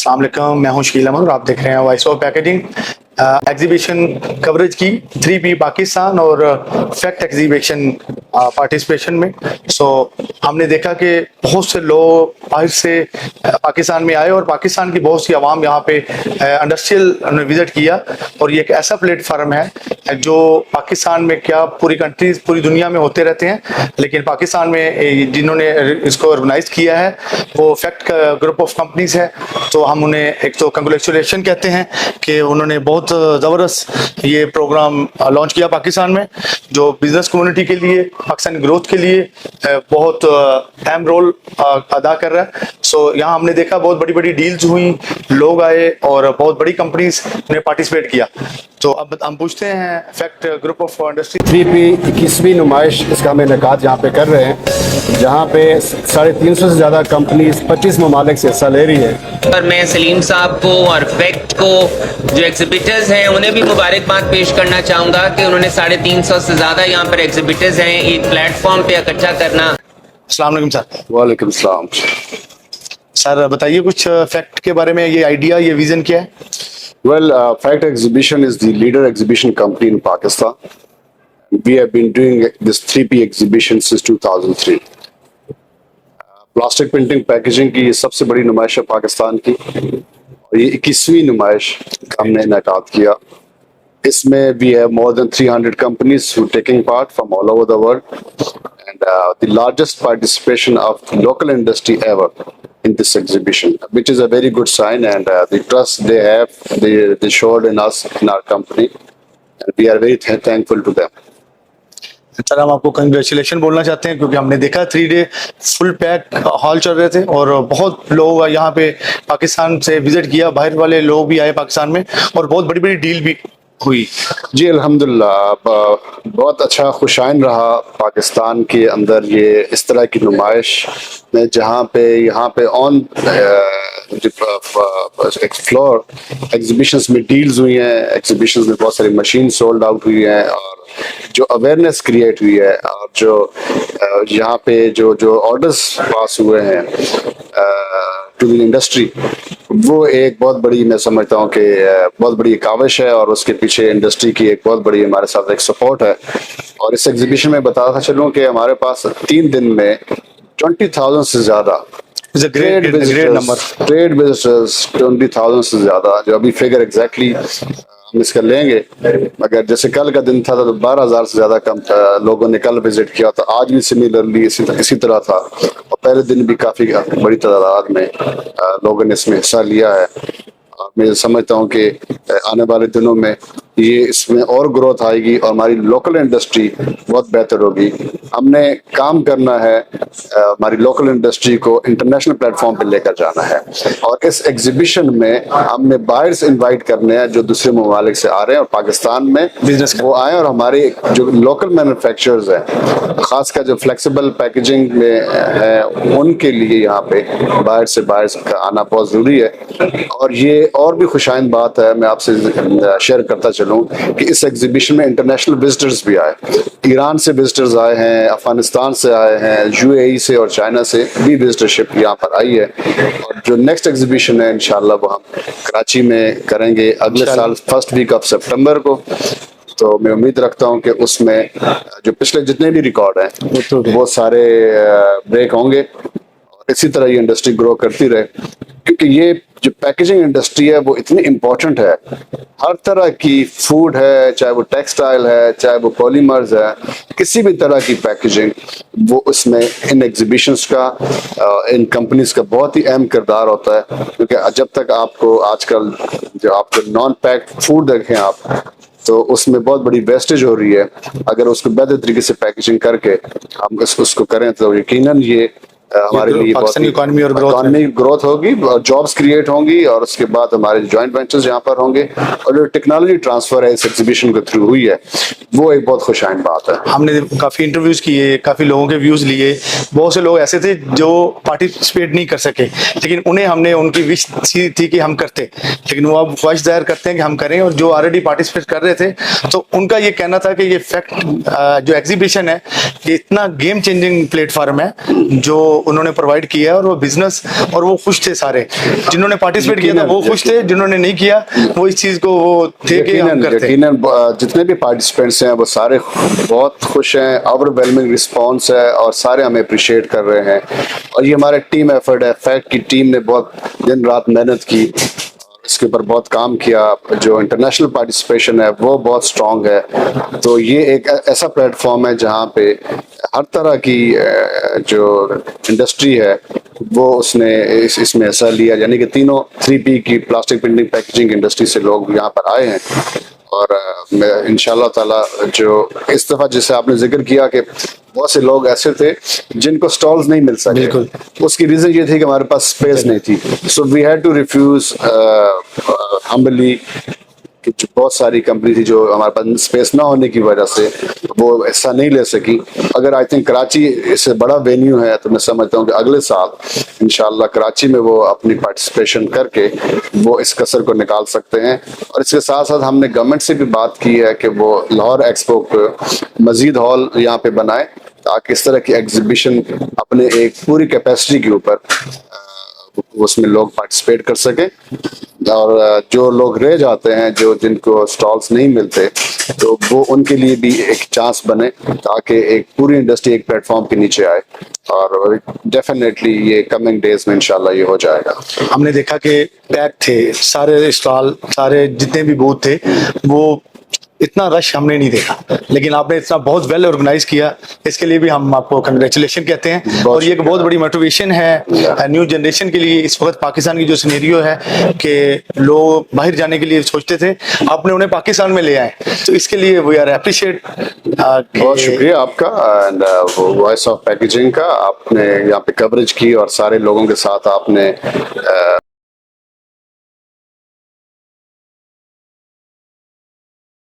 अस्सलाम वालेकुम, मैं हूं शकील अहमद और आप देख रहे हैं voice of packaging. Exhibition coverage की 3P पाकिस्तान और फैक्ट एग्जीबिशन पार्टिसिपेशन में। हमने देखा कि बहुत से लोग बाहर से पाकिस्तान में आए और पाकिस्तान की बहुत सी आवाम यहाँ पे इंडस्ट्रियल विजिट किया। और ये एक ऐसा प्लेटफार्म है जो पाकिस्तान में क्या पूरी कंट्रीज पूरी दुनिया में होते रहते हैं, लेकिन पाकिस्तान में जिन्होंने इसको ऑर्गेनाइज किया है वो फैक्ट ग्रुप ऑफ कंपनीज है। तो हम उन्हें एक तो कंग्रेचुलेशन कहते हैं कि उन्होंने बहुत ज़बरदस्त ये प्रोग्राम लॉन्च किया पाकिस्तान में, जो बिजनेस कम्युनिटी के लिए, पाकिस्तानी ग्रोथ के लिए बहुत अहम रोल अदा कर रहा है। यहाँ हमने देखा बहुत बड़ी बड़ी डील्स हुई, लोग आए और बहुत बड़ी कंपनीज ने पार्टिसिपेट किया। तो अब हम पूछते हैं fact group of industry 3P 21वीं नुमाइश इसका हम इनेकाद यहाँ पे कर रहे हैं, जहाँ पे 350 से ज़्यादा कंपनीज 25 ममालिक से हिस्सा ले रही है। और मैं सलीम साहब को और फैक्ट को जो एग्जिबिटर्स हैं उन्हें भी मुबारकबाद पेश करना चाहूँगा कि उन्होंने 350 से ज़्यादा यहाँ पर एग्जिबिटर्स हैं एक प्लेटफॉर्म पे इकट्ठा करना। अस्सलाम वालेकुम सर। वालेकुम सलाम। सर बताइए कुछ फैक्ट के बारे में, ये आइडिया, ये विजन क्या है? Well, Fact Exhibition is the leader exhibition company in Pakistan. We have been doing this 3P exhibition since 2003. Plastic printing packaging की ये सबसे बड़ी नुमाइश है पाकिस्तान की, और ये 21वीं नुमाइश हमने इनेकाद किया। इसमें we have more than 300 companies who taking part from all over the world, and the largest participation of local industry ever in this exhibition, which is a very good sign, and the trust they have, they showed in us, in our company, and we are very thankful to them. Sir हम आपको congratulation बोलना चाहते हैं क्योंकि हमने देखा 3 day full pack hall चल रहे थे और बहुत लोग यहाँ पे पाकिस्तान से विजिट किया, बाहर वाले लोग भी आए पाकिस्तान में और बहुत बड़ी बड़ी डील भी हुई। जी अल्हम्दुलिल्लाह, बहुत अच्छा खुशाइन रहा पाकिस्तान के अंदर ये इस तरह की नुमाइश में, जहाँ पे यहाँ पे ऑन फ्लोर एग्जीबिशंस में डील्स हुई हैं, एग्जीबिशंस में बहुत सारी मशीन सोल्ड आउट हुई हैं, और जो अवेयरनेस क्रिएट हुई है, और जो यहाँ पे जो ऑर्डर्स पास हुए हैं टू द इंडस्ट्री, वो एक बहुत बड़ी, मैं समझता हूँ कि बहुत बड़ी काविश है, और उसके पीछे इंडस्ट्री की एक बहुत बड़ी हमारे साथ एक सपोर्ट है। और इस एग्जीबिशन में बताता चलूँ कि हमारे पास 3 दिन में 20,000 से ज्यादा ट्रेड विजिटर्स 20,000 से ज्यादा, जो अभी फिगर एग्जैक्टली हम इसका लेंगे, मगर जैसे कल का दिन था तो 12,000 से ज्यादा कम लोगों ने कल विजिट किया, तो आज भी सिमिलरली इसी तरह था, और पहले दिन भी काफी बड़ी तादाद में लोगों ने इसमें हिस्सा लिया है। मैं समझता हूँ कि आने वाले दिनों में ये इसमें और ग्रोथ आएगी और हमारी लोकल इंडस्ट्री बहुत बेहतर होगी। हमने काम करना है, हमारी लोकल इंडस्ट्री को इंटरनेशनल प्लेटफॉर्म पे लेकर जाना है, और इस एग्जीबिशन में हमने बायर्स इनवाइट करने हैं जो दूसरे ममालिक से आ रहे हैं और पाकिस्तान में बिजनेस वो आए, और हमारे जो लोकल मैन्युफैक्चरर्स हैं, खासकर जो फ्लेक्सिबल पैकेजिंग में है, उनके लिए यहाँ पे बायर्स का आना बहुत जरूरी है। और ये और भी खुशाइन बात है, मैं आपसे शेयर करता चलूं कि इस एग्जीबिशन में इंटरनेशनल विजिटर्स भी आए, ईरान से विजिटर्स आए हैं, अफगानिस्तान से आए हैं, UAE से और चाइना से भी विजिटरशिप यहाँ पर आई है। और जो नेक्स्ट एग्जीबिशन है इंशाल्लाह वो हम कराची में करेंगे अगले साल फर्स्ट वीक ऑफ सितंबर को। तो मैं उम्मीद रखता हूँ कि उसमें जो पिछले जितने भी रिकॉर्ड हैं वो सारे ब्रेक होंगे, और इसी तरह ये इंडस्ट्री ग्रो करती रहे, क्योंकि ये जो पैकेजिंग इंडस्ट्री है वो इतनी इम्पोर्टेंट है। हर तरह की फूड है, चाहे वो टेक्सटाइल है, चाहे वो पॉलीमर्स है, किसी भी तरह की पैकेजिंग, वो उसमें इन एग्जीबिशंस का, इन कंपनीज का बहुत ही अहम किरदार होता है। क्योंकि जब तक आपको आजकल जो आपको नॉन पैक्ड फूड देखें आप, तो उसमें बहुत बड़ी वेस्टेज हो रही है। अगर उसको बेहतर तरीके से पैकेजिंग करके हम उसको करें तो यकीनन ये हमारे लिए पाकिस्तानी इकोनॉमी और ग्रोथ होगी, जॉब्स क्रिएट होंगी, और उसके बाद हमारे जॉइंट वेंचर्स यहाँ पर होंगे, और जो टेक्नोलॉजी ट्रांसफर है इस एग्जीबिशन के थ्रू हुई है वो एक बहुत खुशाइन बात है। हमने काफी इंटरव्यूज किए, काफी लोगों के व्यूज लिए, बहुत से लोग ऐसे थे जो पार्टिसिपेट नहीं कर सके, लेकिन उन्हें हमने उनकी विश थी कि हम करते, लेकिन वो अब ख्वाहिश जाहिर करते हैं कि हम करें, और जो ऑलरेडी पार्टिसिपेट कर रहे थे तो उनका ये कहना था कि ये फैक्ट जो एग्जीबिशन है ये इतना गेम चेंजिंग प्लेटफॉर्म है जो उन्होंने प्रोवाइड किया है, और वो बिजनेस और वो खुश थे सारे। जिन्होंने पार्टिसिपेट किया था वो खुश थे, जिन्होंने नहीं किया वो इस चीज को वो थे कि हम करते हैं। यकीनन जितने भी पार्टिसिपेंट्स हैं वो सारे बहुत खुश हैं, ओवरवेलमिंग रिस्पांस है और सारे हमें अप्रिशिएट कर रहे हैं। और ये हमारा टीम एफर्ट है, फैक्ट की टीम ने बहुत दिन रात मेहनत की, इसके ऊपर बहुत काम किया। जो इंटरनेशनल पार्टिसिपेशन है वो बहुत स्ट्रांग है। तो ये एक ऐसा प्लेटफॉर्म है जहाँ पे हर तरह की जो इंडस्ट्री है वो उसने इसमें हिस्सा लिया, यानी कि तीनों 3P की प्लास्टिक प्रिंटिंग पैकेजिंग इंडस्ट्री से लोग यहाँ पर आए हैं। और मैं इंशाल्लाह ताला जो इस दफा जैसे आपने जिक्र किया कि बहुत से लोग ऐसे थे जिनको स्टॉल्स नहीं मिल सके, उसकी रीजन ये थी कि हमारे पास स्पेस नहीं थी। So we had to refuse humbly कि जो बहुत सारी कंपनी थी जो हमारे पास स्पेस ना होने की वजह से वो हिस्सा नहीं ले सकी। अगर आई थिंक कराची इससे बड़ा वेन्यू है तो मैं समझता हूँ कि अगले साल इंशाल्लाह कराची में वो अपनी पार्टिसिपेशन करके वो इस कसर को निकाल सकते हैं। और इसके साथ साथ हमने गवर्नमेंट से भी बात की है कि वो लाहौर एक्सपो को मजीद हॉल यहाँ पे बनाए ताकि इस तरह की एग्जीबिशन अपने एक पूरी कैपेसिटी के ऊपर उसमें लोग पार्टिसिपेट कर सके। और जो लोग रह जाते हैं, जो जिनको स्टॉल्स नहीं मिलते, तो वो उनके लिए भी एक चांस बने ताकि एक पूरी इंडस्ट्री एक प्लेटफॉर्म के नीचे आए। और डेफिनेटली ये कमिंग डेज में इंशाल्लाह ये हो जाएगा। हमने देखा कि पैक थे सारे स्टॉल, सारे जितने भी बूथ थे, वो इतना रश हमने नहीं देखा, लेकिन आपने इतना बहुत वेल ऑर्गेनाइज किया, इसके लिए भी हम आपको कंग्रेचुलेशन कहते हैं। और ये एक बहुत बड़ी मोटिवेशन है न्यू जनरेशन के लिए। इस वक्त पाकिस्तान की जो सिनेरियो है कि लोग बाहर जाने के लिए सोचते थे, आपने उन्हें पाकिस्तान में ले आए, तो इसके लिए वी आर अप्रिशिएट। बहुत शुक्रिया आपका एंड वॉइस ऑफ पैकेजिंग का, आपने यहाँ पे कवरेज की और सारे लोगों के साथ आपने